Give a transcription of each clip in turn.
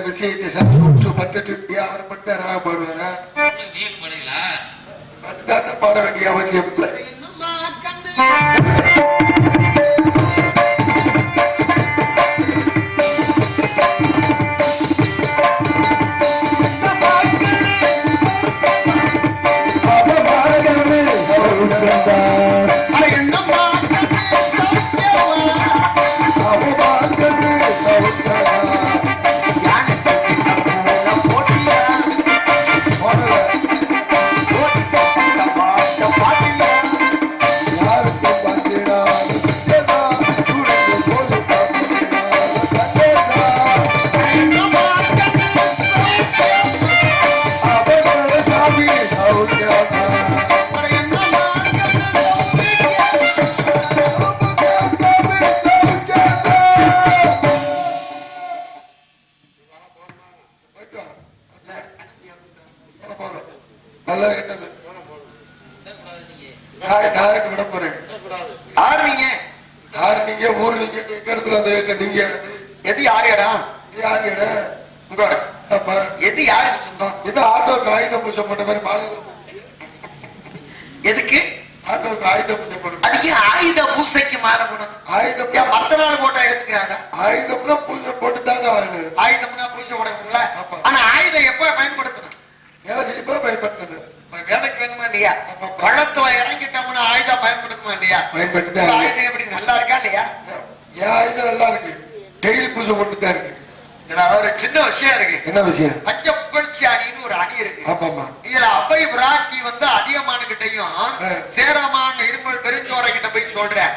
விஷயத்தை சற்று உற்று பட்டு அவர் மட்டும் ராக பாடுவாரா? அதுதான் பாட வேண்டிய அவசியம் இல்லை. எதுக்கு ஆயுத பூஜை பண்ணணும்? அது ஏன் ஆயுத பூசைக்கு மாறப்படும்? ஆயுதம் மத்த நாள் போட்டா எடுத்துக்கிறாங்க. ஆயுதம்னா பூஜை போட்டு தாங்க ஆகணும். ஆயுதம்னா பூஜை போடுங்களா? ஆனா ஆயுதம் எப்ப பயன்படுத்தணும்? வேலை செய்யப்போ பயன்படுத்தணும். வேலைக்கு வேணுமா இல்லையா? பழத்துல இறங்கிட்டோம்னா ஆயுதம் பயன்படுத்துமா இல்லையா? பயன்படுத்த ஆயுதம் எப்படி நல்லா இருக்கா இல்லையா? என் ஆயுதம் நல்லா இருக்கு. டெய்லி பூஜை போட்டு தான் இருக்கு. ஒரு சின்ன விஷயம் இருக்கு. என்ன விஷயம்? பஞ்சப்பட்சி அணின்னு ஒரு அணி இருக்கு. ஆமாமா. இதுல அவை பிராட்டி வந்து அதிகமான கிட்டையும் சேரமான இருமல் பெருஞ்சோரை கிட்ட போய் சொல்றேன்,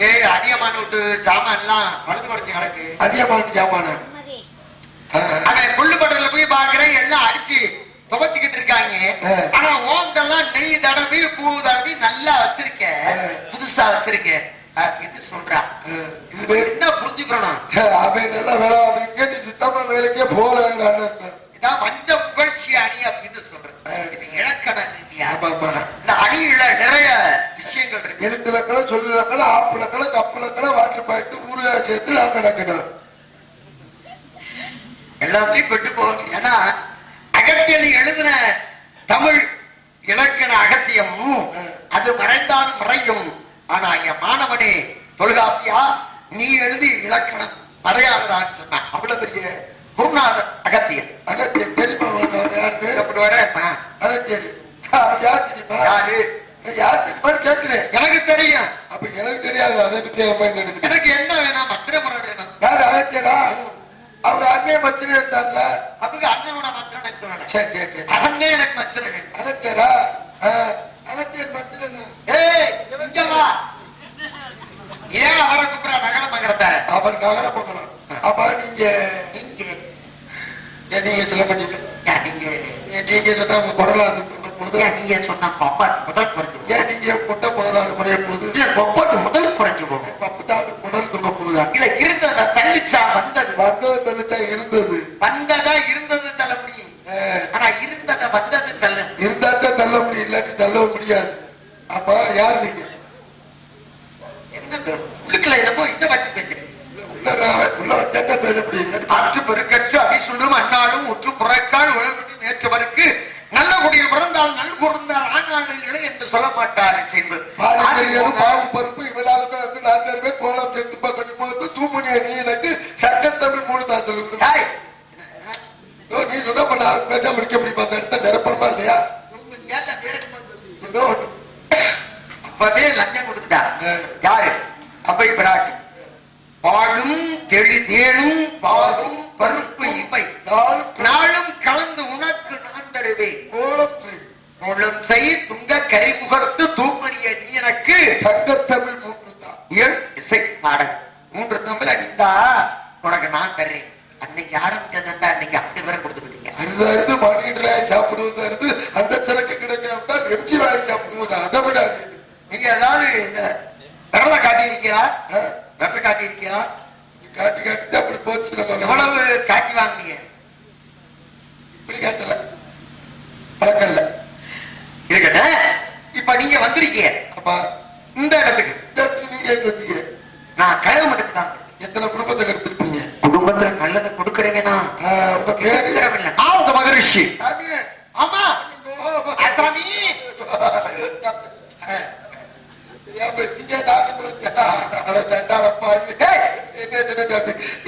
ஏய் அதிகமான விட்டு சாமான் எல்லாம் வலது படுத்தி கிடக்கு. அதிகமான சாமான அவன் புல்லுப்பட்டல போய் பாக்குறேன், எல்லாம் அடிச்சு துவைச்சுக்கிட்டு இருக்காங்க. ஆனா ஓங்கெல்லாம் நெய் தடவி பூ தடவி நல்லா வச்சிருக்க, புதுசா வச்சிருக்க. இது சொல்றான். இது என்ன புரிஞ்சுக்கணும்? அவன் நல்லா வேலை கேட்டு சுத்தமா வேலைக்கே போல. இதான் பஞ்சப்பட்சி அணி அப்படின்னு சொல்றேன். இது இலக்கண ரீதியா இந்த அணியில நிறைய விஷயங்கள் இருக்கு. எழுத்துலக்கண சொல்லுலக்கண ஆப்புலக்கண கப்புலக்கண வாட்டர் பாயிண்ட் ஊருகா சேர்த்து நான் கிடக்கணும். எல்லாத்தையும் பெட்டு போகணும். ஏன்னா அகத்தியல் எழுதின தமிழ் இலக்கண அகத்தியமும் அது மறைந்தான் மறையும். ஆனா என் மாணவனே தொல்காப்பியா, நீ எழுதி இலக்கணம் மறையாதரான்னு சொன்ன அவ்வளவு பெரிய குருநாதர் அகத்தியர். அகத்தியர் தெரியுமா? கேட்கிறேன். எனக்கு தெரியும். அப்ப எனக்கு தெரியாது. அதை பத்தி எனக்கு என்ன வேணாம்? மத்திர முறை வேணும். யாரு? அகத்தியரா? அவங்க அண்ணே மத்திர இருந்தார்ல, அவங்க அண்ணனோட மத்திர. சரி சரி சரி, அண்ணே எனக்கு மத்திர வேணும். அகத்தியரா? அகத்தியர் மத்திர. ஏன் அவரை கூப்பிட நகர மகரத்தாரு? அவர் நகர மகரம். அப்ப நீங்க நீங்க சொல்ல மாட்டீங்க. நீங்க சொன்னா குரலா வரப்போகுது. நீங்க சொன்ன பப்பாட்டு முதல் குறைஞ்சு ஏன் நீங்க கொட்ட முதலாவது குறைய போகுது? இல்ல பப்பாட்டு முதல் குறைஞ்சு போகும். பப்பாட்டு முதல் துங்க போகுதா? இல்ல இருந்ததா தள்ளிச்சா வந்தது தள்ளிச்சா இருந்தது வந்ததா இருந்தது தள்ள முடியும். ஆனா இருந்ததை வந்தது தள்ள இருந்தாத்தான் தள்ள முடியும், இல்லாட்டி தள்ள முடியாது. அப்ப யாரு நீங்க? என்னது உள்ளுக்குள்ள என்னமோ இதை வச்சு பேசுறீங்க. உள்ள வச்சாத்தான் பேச முடியும். அற்று பெருக்கற்று அடி சொல்லும் அண்ணாலும் உற்று புறக்கால் உழவிட்டு நேற்றவருக்கு நல்ல குடியில் பிறந்தால் நல் பொருந்தால் ஆணாளர்களே என்று சொல்ல மாட்டார். பாவம் பருப்பு இவளாலுமே வந்து 4 பேர் கோலம் சேர்த்து கொஞ்சம் போது தூமணி அணியனுக்கு சங்கத்தமிழ் 3 தான் சொல்லி நீ சொன்ன பண்ண பேச முடிக்க முடியும். அந்த இடத்த நிரப்பணுமா இல்லையா? ஏதோ அப்பவே லஞ்சம் கொடுத்துட்டா யாரு? அவை பிராட்டி பாலும் தெளிதேனும் பாலும் பருப்பு இவை நாளும் கலந்து உனக்கு நான் தருவேன். கோலம் செய் துங்க கரிமுகத்து தூமணிய நீ எனக்கு சங்கத்தமிழ் 3 தான் இசை நாடகம் 3 தமிழ் அடித்தா உனக்கு நான் தர்றேன். அன்னைக்கு ஆரம்பிச்சதா அன்னைக்கு அப்படி வரை கொடுத்துக்கிட்டீங்க. அருது அருது மாநில சாப்பிடுவது அருது அந்த சரக்கு கிடைக்க எம்ஜி வாங்கி சாப்பிடுவது அதை விட நீங்க ஏதாவது விரலை காட்டியிருக்கீங்களா? விரலை காட்டியிருக்கீங்களா? காட்டி காட்டி அப்படி போச்சு. எவ்வளவு காட்டி வாங்கினீங்க? இப்படி காட்டல பழக்கல்ல இருக்கட்ட. இப்ப நீங்க வந்திருக்கீங்க அப்பா இந்த இடத்துக்கு. நீங்க வந்தீங்க நான் கழக மட்டத்துக்காக எத்தனை குடும்பத்தை எடுத்திருப்பீங்க? குடும்பத்துல நல்லதை கொடுக்கறீங்கன்னா மகரிஷி. ஆமா சாமி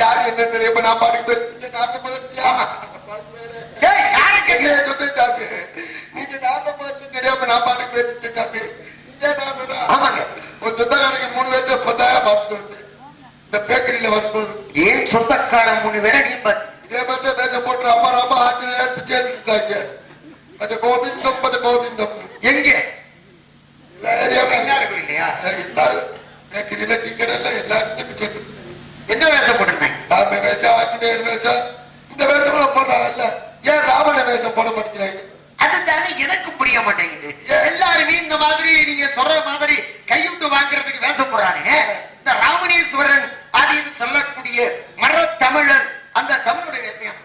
யாரு என்ன தெரியும்? நான் பாட்டு நீங்க நாட்டு தெரியாம நான் பாட்டு பேசிட்டு ஆமாங்க. ஒரு சொந்தக்காரங்க 3 பேர்த்த சொந்தா பார்த்துட்டு வந்து இந்த பேக்கரியில வரும்போது ஏன் சொந்தக்கார 3 பேரை நீ இதே மாதிரி பேச போட்டு அம்மா ராமா ஆச்சரிய பிச்சை எடுத்துட்டாங்க. கொஞ்சம் கோவிந்தம் கொஞ்சம் கோவிந்தம் எங்க இல்லையா? பேக்கரியில டீ கடையில எல்லாரும் பிச்சை எடுத்து என்ன வேஷம் போட்டிருந்தாங்க? ராம வேஷம் ஆஞ்சநேயர் வேஷம் இந்த வேஷம் போடுறாங்கல்ல. ஏன் ராவண வேஷம் போட மாட்டேங்கிறாங்க? அதுதானே எனக்கு புரிய மாட்டேங்குது. எல்லாருமே இந்த மாதிரி நீங்க சொல்ற மாதிரி கைவிட்டு வாங்குறதுக்கு வேஷம் போடுறானுங்க. இந்த ராமணேஸ்வரன் அப்படின்னு சொல்லக்கூடிய மரத்தமிழர் அந்த தமிழுடைய விஷயம்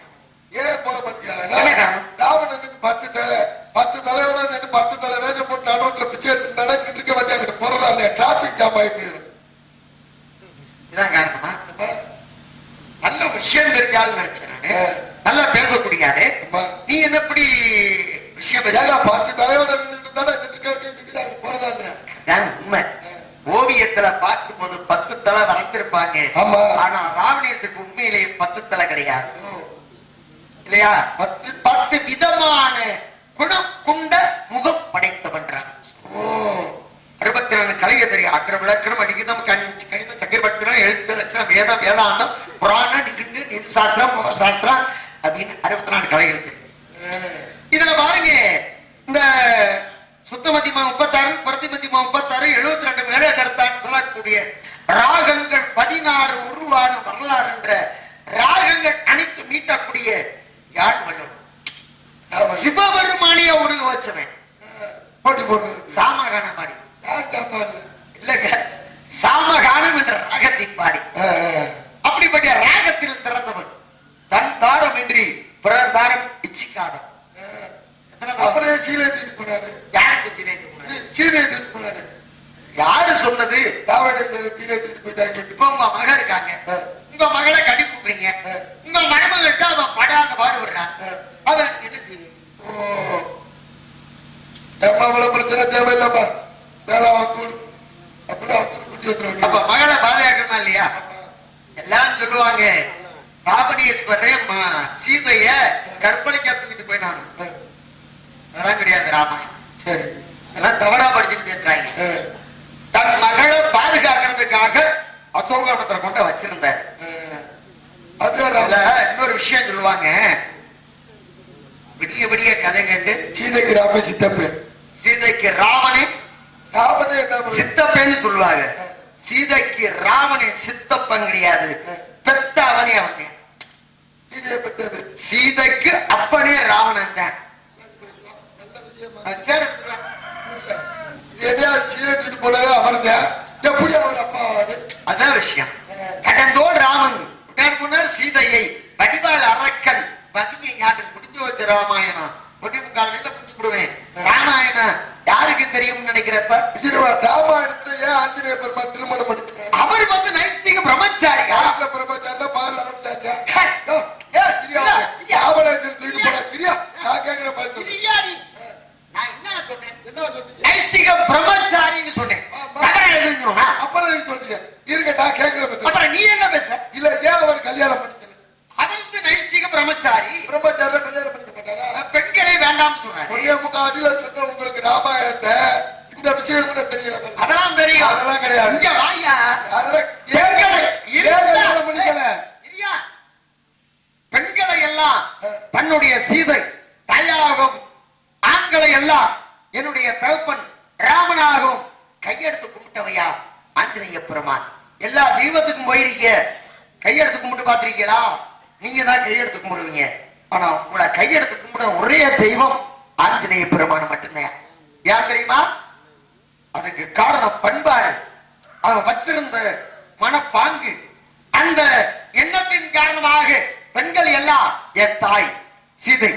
ஏன் போட மாட்டேங்கிறாங்க? ராவணனுக்கு 10 தலைவரோட 10 தலை வேஷம் போட்டு நடுரோட்ல பிச்சை எடுத்து நடக்கிட்டு இருக்க மாட்டாங்க. போறதா இல்லையா? டிராபிக் ஜாம் ஆகி போயிடும். இதான் காரணமா? நல்ல விஷயம் தெரிஞ்சாலும் நினைச்சானே நல்லா பேசக்கூடிய ஆளு நீ என்ன இப்படி விஷயம் 10 தலைவரோட போறதா இல்லையா? உண்மை. ஓவியத்துல பார்க்கும்போது 10 தலை வரைந்திருப்பாங்க. ஆனா ராவணேஸ்வருக்கு உண்மையிலேயே 10 தலை கிடையாது இல்லையா? 10 விதமான குணம் கொண்ட முகம் படைத்தவன்றான். 64 கலையை தெரியும். அக்ர விளக்கணம் அடிக்கணும் கணிதம் சக்கரவர்த்தினம் எழுத்து லட்சணம் வேதம் வேதாந்தம் புராணம் நிகண்டு நிதி சாஸ்திரம் சாஸ்திரம் அப்படின்னு 64 கலைகள் தெரியும். இதுல பாருங்க இந்த சுத்தமதிமா 36 பிரதிமதிமா 36 72 மேலே கருத்தான்னு சொல்லக்கூடிய ராகங்கள் 16 உருவான வரலாறு என்ற ராகங்கள் அனைத்து மீட்டக்கூடிய யாழ் வல்லவர் சிவபெருமானிய உருவ வச்சவன் போட்டி போட்டு சாமகானம் பாடி இல்லங்க சாமகானம் என்ற ராகத்தின் பாடி அப்படிப்பட்ட ராகத்தில் சிறந்தவன். தன் தாரம் இன்றி பிறர் தாரம் இச்சிக்காதவன். யாரு சொன்னது? இப்ப உங்க மகள் இருக்காங்க. உங்க மகளை கட்டி கொடுக்குறீங்க. உங்க மருமகிட்ட அவன் படாத பாடுபடுறான். அவன் என்ன செய்வீங்க? பிரச்சனை தேவையில்லப்பா. அப்ப மகளை பாதுகாக்கணுமா இல்லையா? எல்லாம் சொல்லுவாங்க ராவணேஸ்வரன் சீதைய கற்பழிக்க தூக்கிட்டு போயினாங்க. அதெல்லாம் கிடையாது ராமாயணம். சரி அதெல்லாம் தவறா படிச்சுட்டு பேசுறாங்க. தன் மகளை பாதுகாக்கிறதுக்காக அசோகவனத்தை கொண்டு வச்சிருந்தார். இன்னொரு விஷயம் சொல்லுவாங்க. விடிய விடிய கதை கேட்டு சீதைக்கு ராம சித்தப்பு சீதைக்கு ராமனே சித்தப்பேன்னு சொல்லுவாங்க. சீதைக்கு ராமனே சித்தப்பன் கிடையாது, பெத்த அவனே அவன். சீதைக்கு அப்பனே ராவணன் தான். சரி எதையாவது சீரத்துட்டு போனது அவர்தான் எப்படி அவர் அப்பா அதான் விஷயம். கடந்தோடு ராமன் முன்னார் சீதையை வடிவாள் அரக்கல் வகியை ஞாட்டில் முடிஞ்சு வச்ச ராமாயணம் ஒட்டி முக்கால் வீட்டுல முடிச்சு விடுவேன். ராமாயணம் யாருக்கு தெரியும் நினைக்கிறப்ப ராமாயணத்துல ஏன் ஆஞ்சநேய பெருமாள் திருமணம் பண்ணிட்டு அவர் வந்து நைத்திக பிரம்மச்சாரி பிரம்மச்சாரி பால் பிரம்மச்சாரின்னு சொன்னேன். அப்புறம் இருக்கட்டா கேட்கிற நீ என்ன பேச இல்ல ஏன் அவர் கல்யாணம் பண்ணிக்கல அவருக்கு நைத்திக பிரம்மச்சாரி பிரம்மச்சாரி கல்யாணம் பண்ணிக்க மாட்டாரா பெண்களை வேண்டாம் சொன்னாரு. உங்களுக்கு ராமாயணத்தை இந்த விஷயம் கூட தெரியல. அதெல்லாம் தெரியும் அதெல்லாம் கிடையாது. இங்க வாயா பெண்களை எல்லாம் தன்னுடைய சீதை தாயாகும் ஆண்களை எல்லாம் என்னுடைய தகப்பன் ராமனாகவும் கையெடுத்து கும்பிட்டவையா ஆஞ்சநேய பெருமான். எல்லா தெய்வத்துக்கும் போயிருக்க கையெடுத்து கும்பிட்டு பாத்திருக்கீங்களா? நீங்க தான் கையெடுத்து கும்பிடுவீங்க. ஆனா உங்களை கையெடுத்து கும்பிடுற ஒரே தெய்வம் ஆஞ்சநேய பெருமான் மட்டும்தான். யார் தெரியுமா? அதுக்கு காரணம் பண்பாடு, அவன் வச்சிருந்த மனப்பாங்கு. அந்த எண்ணத்தின் காரணமாக பெண்கள் எல்லாம் என் தாய் சீதை,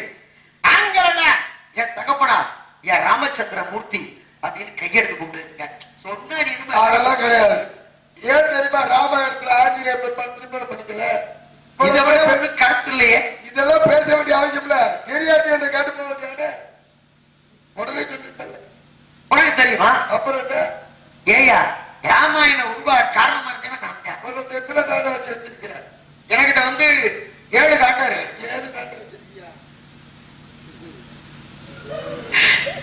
ஆண்கள் எல்லாம் என் தகப்பனார் என் ராமச்சந்திர மூர்த்தி அப்படின்னு கையெடுத்து கும்பிட்டு சொன்ன அதெல்லாம் கிடையாது. ஏன் தெரியுமா? ராமாயணத்துல ஆஞ்சநேய பெருமான் திருமணம் பண்ணிக்கல. இதை விட ஒண்ணு கருத்து இல்லையே. இதெல்லாம் பேச வேண்டிய அவசியம் இல்ல. தெரியாது என்று கேட்டு போக வேண்டிய உடனே தெரிஞ்சிருப்பேன். உனக்கு தெரியுமா? அப்புறம் என்ன ஏயா ராமாயணம் உருவா காரணமா இருந்தேன். நான் எத்தனை காண்டம் வச்சு வச்சிருக்கிறேன். எனக்கிட்ட வந்து 7 காண்டாரு. 7 காண்டம் வச்சிருக்கியா?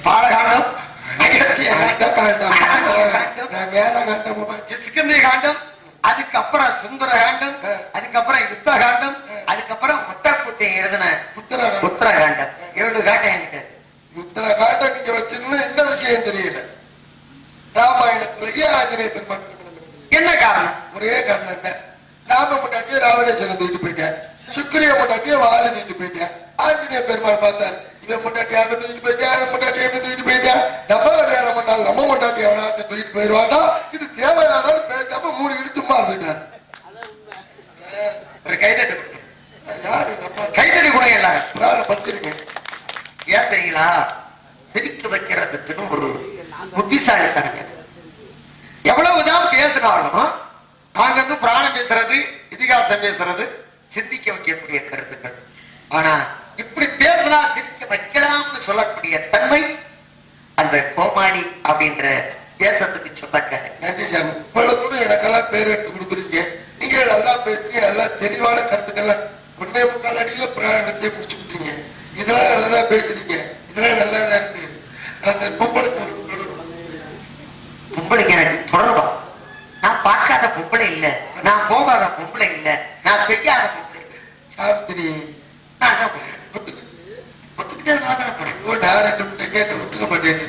பாலகாண்டம், காண்டம், அதுக்கப்புறம் சுந்தர காண்டம், அதுக்கப்புறம் யுத்த காண்டம், அதுக்கப்புறம் முட்டக்குத்தை எழுதின உத்தர காண்டம். 7 காண்டம் என்கிட்ட. உத்தர காண்டம் நீங்க வச்சிருந்தா என்ன விஷயம் தெரியல. ராமாயணத்திலேயே ஆஞ்சநேய பெருமான் என்ன காரணம்? ஒரே காரணம் என்ன? ராம முன்னாடியே ராவணேஸ்வரன் தூக்கிட்டு போயிட்டேன், சுக்கிரிய முன்னாடியே வாழை தூக்கிட்டு போயிட்டேன். ஆஞ்சநேய பெருமாள் பார்த்தார், இவன் முன்னாடி அவன் தூக்கிட்டு போயிட்டேன், அவன் முன்னாடி அவன் தூக்கிட்டு போயிட்டேன், நம்ம கல்யாணம் பண்ணாலும் நம்ம முன்னாடி எவனாவது தூக்கிட்டு போயிடுவாண்டா, இது தேவையானாலும் பேசாம 3 இடிச்சு மாறிட்டார். ஒரு கைதட்டு யாரு கைதடி கூட எல்லாரும் படிச்சிருக்கேன். ஏன் தெரியலா? சிரிக்க வைக்கிறதுக்குன்னு ஒரு புத்திசாலித்தனங்க. எவ்வளவுதான் பேசினாலும் நாங்க வந்து புராணம் பேசுறது, இதிகாசம் பேசுறது, சிந்திக்க வைக்கக்கூடிய கருத்துக்கள். ஆனா இப்படி பேசினா சிரிக்க வைக்கலாம்னு சொல்லக்கூடிய தன்மை அந்த கோமாளி அப்படின்ற தேசத்துக்கு சொந்தக்கார. நன்றி சாமி. இவ்வளவு தூரம் எனக்கெல்லாம் பேர் எடுத்து கொடுக்குறீங்க. நீங்க நல்லா பேசுறீங்க, நல்லா தெளிவான கருத்துக்கள்லாம் 1.25 அடியில புராணத்தை முடிச்சு கொடுத்தீங்க. இதெல்லாம் நல்லதா பேசுறீங்க, இதெல்லாம் நல்லதா இருக்கு. அந்த பொம்பளைக்கு எனக்கு தொடர்பா? நான் பார்க்காத பொம்பளை இல்ல, நான் போகாத பொம்பளை இல்ல, நான் செய்யாத பொம்பளை இல்ல. சாவித்திரி ஒத்துக்கிட்டே கேட்டு ஒத்துக்க மாட்டேன்.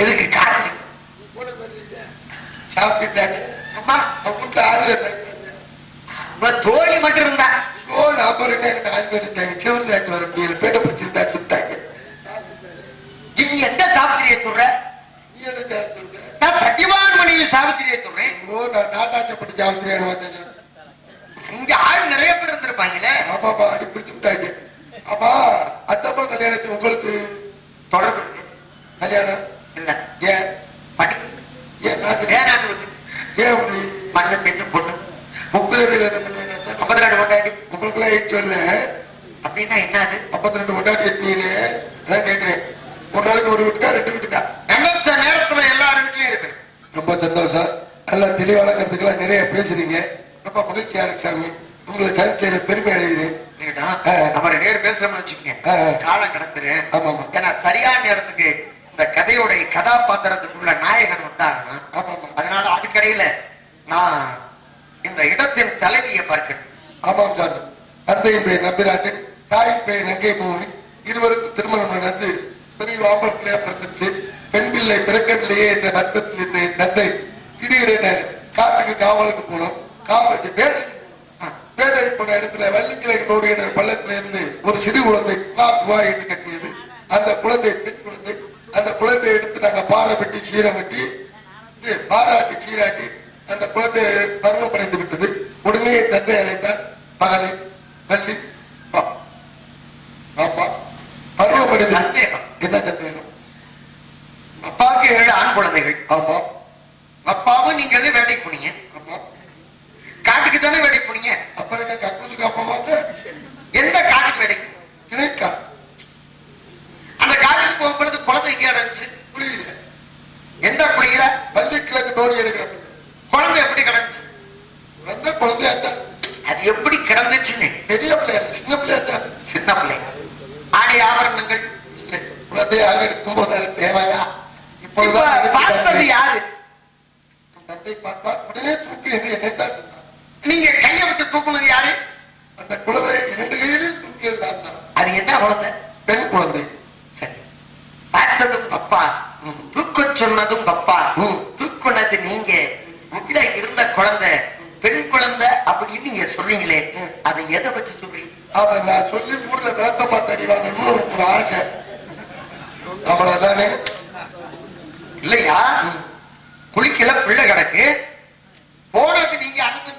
எதுக்கு காரணம்? சாவித்திரி அம்மா வீட்டுல ஆறு தோழி மட்டும் இருந்தா சிவன் தாட்டு வர முடியல, பேட்ட பிடிச்சிருந்தா சுட்டாங்க. நீ எந்த சாவித்திரியை சொல்ற? நான் சத்தியவான் மனைவி சாவித்திரியை சொல்றேன். நான் நாட்டாச்சப்பட்டி சாவித்திரியான இங்க ஆள் நிறைய பேர் இருந்திருப்பாங்களே. ஆமாப்பா, அடி பிடிச்சு விட்டாங்க. ஆமா, அத்தப்பா கல்யாணத்துக்கு உங்களுக்கு தொடர்பு இருக்கு? கல்யாணம் இல்ல. ஏன் படிப்பு? ஏன் ஏன் மண்ண பெண்ணு பொண்ணு 52 கொண்டாடி உங்களுக்கு எல்லாம் 8 வரல அப்படின்னா என்னது? 52 கொண்டாடி எட்டுனீங்களே, அதான் கேட்கிறேன். ஒரு நாளைக்கு ஒரு வீட்டுக்கா 2 வீட்டுக்கா? நினைச்ச நேரத்துல எல்லாரும் வீட்லயும் இருக்கு. ரொம்ப சந்தோஷம். நல்லா தெளிவான கருத்துக்கெல்லாம் நிறைய பேசுறீங்க. ரொம்ப மகிழ்ச்சியா இருக்கு சாமி. உங்களை சர்ச்சையில பெருமை அடைகிறேன். நம்ம நேரம் பேசுறோம்னு வச்சுக்கோங்க, காலம் கடத்துறேன். ஆமா ஆமா. ஏன்னா சரியான நேரத்துக்கு இந்த கதையோடைய கதாபாத்திரத்துக்குள்ள நாயகன் வந்தாருன்னா, அதனால அதுக்கடையில நான் இந்த இடத்தின் தலைவியை பார்க்கிறேன். ஆமாம் சாமி. தந்தையின் பெயர் நம்பிராஜன், தாயின் பெயர் நங்கை மோகன். இருவருக்கும் திருமணம் நடந்து பெரிய ஆம்பளை பிள்ளையா பிறந்துச்சு. பெண் பிள்ளை பிறக்கவில்லையே என்ற வருத்தத்தில் இருந்த என் தந்தை திடீரென காட்டுக்கு காவலுக்கு போனோம். காவலுக்கு வேட்டை போன இடத்துல வள்ளிக்கிழமை பள்ளத்துல இருந்து ஒரு சிறு குழந்தை என்று கட்டியது. அந்த குழந்தை பெண் குழந்தை. அந்த குளத்தை எடுத்து நாங்க பாறை வெட்டி சீரம் வெட்டி பாராட்டி சீராட்டி அந்த குளத்தை பருவமடைந்து விட்டது. உடனே தந்தை அழைத்தார், மகளே வள்ளி பாப்பா பருவமடைந்து. சந்தேகம் என்ன சந்தேகம்? அப்பாவுக்கு 7 ஆண் குழந்தைகள். ஆமா. அப்பாவும் நீங்க வேலைக்கு போனீங்க. ஆமா. காட்டுக்கு தானே வேலைக்கு போனீங்க. அப்புறம் என்ன கக்கூசுக்கு அப்பாவாங்க? எந்த காட்டுக்கு வேலைக்கு? திணைக்கா. அந்த காட்டுக்கு போகும்பொழுது குழந்தை எங்கே அடைஞ்சு? புரியல. எந்த புரியல? பள்ளிக்கிழக்கு நோடி எடுக்கிற குழந்தை எப்படி கிடந்துச்சு? வந்த குழந்தையாத்தான். அது எப்படி கிடந்துச்சுன்னு பெரிய பிள்ளையா சின்ன பிள்ளையாத்தான்? சின்ன பிள்ளை. ஆடை ஆபரணங்கள் இல்லை. குழந்தையாக இருக்கும் போது அது தேவையா? இப்பொழுதுதான் பார்த்தது யாரு? தந்தை பார்த்தால் உடனே தூக்கு என்று என்னைத்தான். நீங்க கையை விட்டு தூக்குனது யாரு? அந்த குழந்தை 2 கையிலும் தூக்கியது தான். அது என்ன குழந்தை? பெண் குழந்தை. சரி, பார்த்ததும் அப்பா, தூக்க சொன்னதும் அப்பா, தூக்குனது நீங்க. உள்ள இருந்த குழந்தை பெண் குழந்தை அப்படின்னு நீங்க சொல்றீங்களே, அதை எதை வச்சு சொல்றீங்க? அதை நான் சொல்லி ஊர்ல விளக்கமா தடிவாங்கன்னு ஒரு ஆசை, அவ்வளவுதானே. இல்லையா? குளிக்கல பிள்ளை கிடக்கு, போனது நீங்க அனுமதி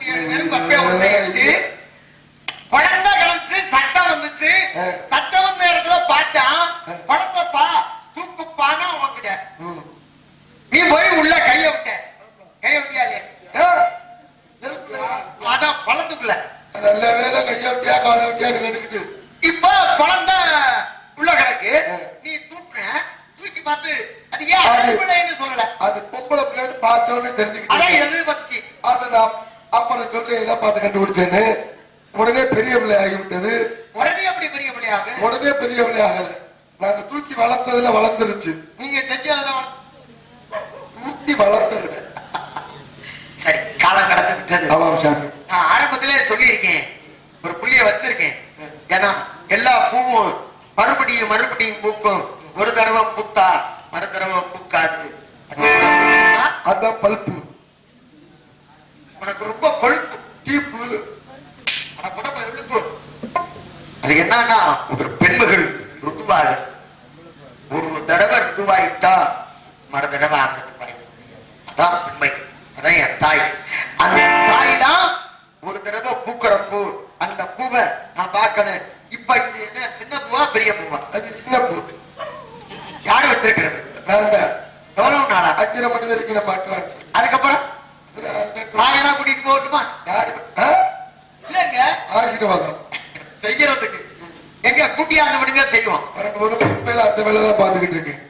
குழந்தை கிடந்துச்சு, சட்டம் வந்துச்சு. சட்டம் வந்த இடத்துல பார்த்தா குழந்தைப்பா தூக்குப்பான்னு அவங்கிட்ட நீ போய் உள்ள கைய விட்ட. கைய விட்டியாலே அதான் குழந்தைக்குள்ள நல்ல வேலை கைய விட்டியா காலை விட்டியான்னு கேட்டுக்கிட்டு இப்ப குழந்தை உள்ள கிடக்கு. நீ தூக்கி பார்த்து அது ஏன் பிள்ளைன்னு சொல்லல? அது பொம்பளை பிள்ளைன்னு பார்த்தோன்னு தெரிஞ்சுக்கிட்டு எது பத்தி அது நான் அப்புறம் சொல்றேன் இதை பார்த்து கண்டுபிடிச்சேன்னு. உடனே பெரிய பிள்ளை ஆகிவிட்டது. உடனே அப்படி பெரிய பிள்ளையாக? உடனே பெரிய பிள்ளை ஆகல. நாங்க தூக்கி வளர்த்ததுல வளர்ந்துருச்சு. நீங்க செஞ்சதுல தூக்கி வளர்த்ததுல சரி காலம் கடந்து விட்டது. ஆமாம் சாமி. நான் ஆரம்பத்திலே சொல்லியிருக்கேன், ஒரு புள்ளிய வச்சிருக்கேன். ஏன்னா எல்லா பூவும் மறுபடியும் பூக்கும். ஒரு தடவை பூத்தா மறு தடவை பூக்காது. அதான் பல்பு. உனக்கு ரொம்ப கொழுப்பு தீப்பு. அது என்னன்னா ஒரு பெண்மகள் ருதுவாக ஒரு தடவை ருதுவாயிட்டா மறு தடவை ஆகிறதுக்கு வாய்ப்பு. அதான் பெண்மை. அதான் என் தாய். அந்த தாய் தான் ஒரு தடவை பூக்கிற பூ. அந்த பூவை நான் பார்க்கணும். இப்ப இது என்ன சின்ன பூவா பெரிய பூவா? அது சின்ன பூ. யாரு வச்சிருக்கிறது? எவ்வளவு நாளா? 5:30 மணி வரைக்கும் நம்ம அட்வான்ஸ். அதுக்கப்புறம் நாங்க கூட்டிட்டு போகட்டுமா? யாரு இல்லங்க ஆசீர்வாதம் செய்யறதுக்கு எங்க கூட்டியா அந்த மணிங்க செய்வோம். 2 மணிக்கு மேல அந்த வேலை தான் பார்த்துக்கிட்டு இருக்கேன்.